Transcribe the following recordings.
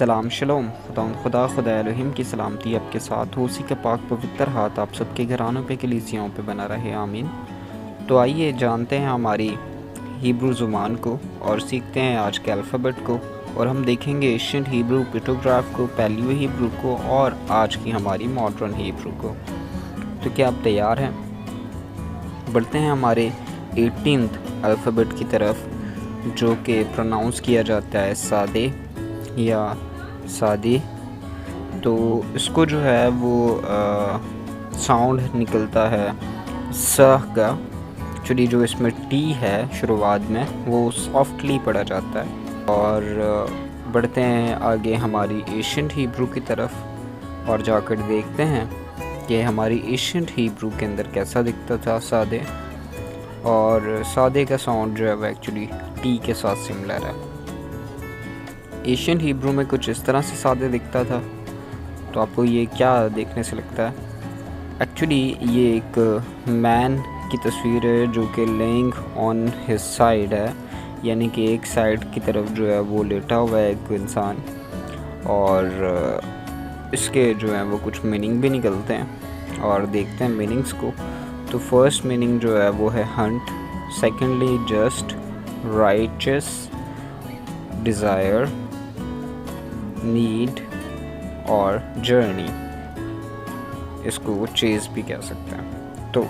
सलाम शलोम खुदा खुदा एलोहिम की सलामती आपके साथ हो, उसी का पाक पवित्र हाथ आप सबके घरानों पे कलीसियाओं पे बना रहे, आमीन। तो आइए जानते हैं हमारी हिब्रू ज़ुबान को और सीखते हैं आज के अल्फ़ाबेट को, और हम देखेंगे एशियंट हिब्रू, पिक्टोग्राफ को, पैलियो हिब्रू को और आज की हमारी मॉडर्न हिब्रू को। तो क्या आप तैयार हैं? बढ़ते हैं हमारे 18th अल्फ़ाबेट की तरफ, जो कि प्रोनाउंस किया जाता है सादे या सादी। तो इसको जो है वो साउंड निकलता है स का। एक्चुअली जो इसमें टी है शुरुआत में वो सॉफ्टली पढ़ा जाता है। और बढ़ते हैं आगे हमारी एशियंट हिब्रू की तरफ और जाकर देखते हैं कि हमारी एशियंट हिब्रू के अंदर कैसा दिखता था सादे। और सादे का साउंड जो है वो एक्चुअली टी के साथ सिमिलर है। एशियन हिब्रू में कुछ इस तरह से सादे दिखता था। तो आपको ये क्या देखने से लगता है? एक्चुअली ये एक मैन की तस्वीर है जो कि लेइंग ऑन हिज साइड है, यानी कि एक साइड की तरफ जो है वो लेटा हुआ है एक इंसान। और इसके जो है वो कुछ मीनिंग भी निकलते हैं और देखते हैं मीनिंग्स को। तो फर्स्ट मीनिंग जो है वो है Hunt, secondly just, righteous, desire, need और जर्नी। इसको चेज़ भी कह सकते हैं। तो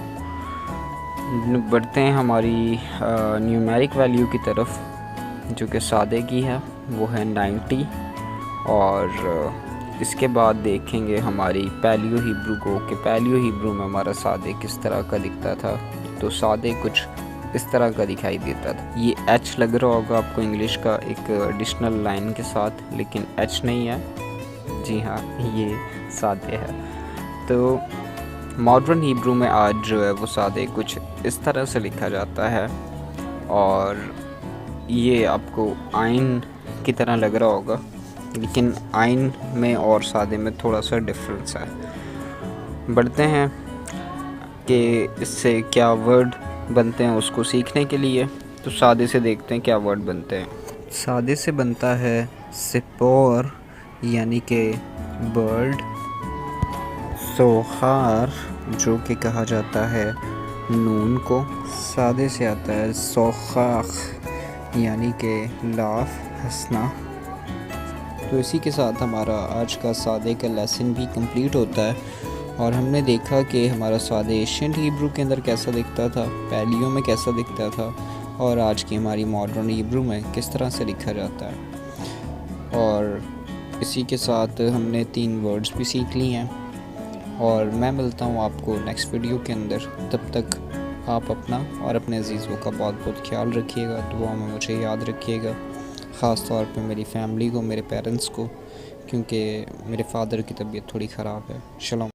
बढ़ते हैं हमारी न्यूमेरिक वैल्यू की तरफ, जो कि सादे की है, वो है 90। और इसके बाद देखेंगे हमारी पैलियो हिब्रू को कि पैलियो हिब्रू में हमारा सादे किस तरह का दिखता था। तो सादे कुछ इस तरह का दिखाई देता था। ये एच लग रहा होगा आपको इंग्लिश का एक एडिशनल लाइन के साथ, लेकिन एच नहीं है, जी हाँ ये सादे है। तो मॉडर्न हिब्रू में आज जो है वो सादे कुछ इस तरह से लिखा जाता है। और ये आपको आइन की तरह लग रहा होगा, लेकिन आइन में और सादे में थोड़ा सा डिफरेंस है। बढ़ते हैं कि इससे क्या वर्ड बनते हैं उसको सीखने के लिए। तो सादे से देखते हैं क्या वर्ड बनते हैं। सादे से बनता है सिपोर, यानी कि बर्ड। सोहार, जो कि कहा जाता है नून को। सादे से आता है सोखाख, यानी कि लाफ, हंसना। तो इसी के साथ हमारा आज का सादे का लेसन भी कंप्लीट होता है। और हमने देखा कि हमारा सादे एशियंट हिब्रू के अंदर कैसा दिखता था, पैलियो में कैसा दिखता था, और आज की हमारी मॉडर्न हिब्रू में किस तरह से लिखा जाता है। और इसी के साथ हमने 3 वर्ड्स भी सीख लिए हैं। और मैं मिलता हूँ आपको नेक्स्ट वीडियो के अंदर। तब तक आप अपना और अपने अजीज़ों का बहुत बहुत ख्याल रखिएगा। दुआ में मुझे याद रखिएगा, ख़ास तौर पे मेरी फैमिली को, मेरे पेरेंट्स को, क्योंकि मेरे फादर की तबीयत थोड़ी ख़राब है। शलोम।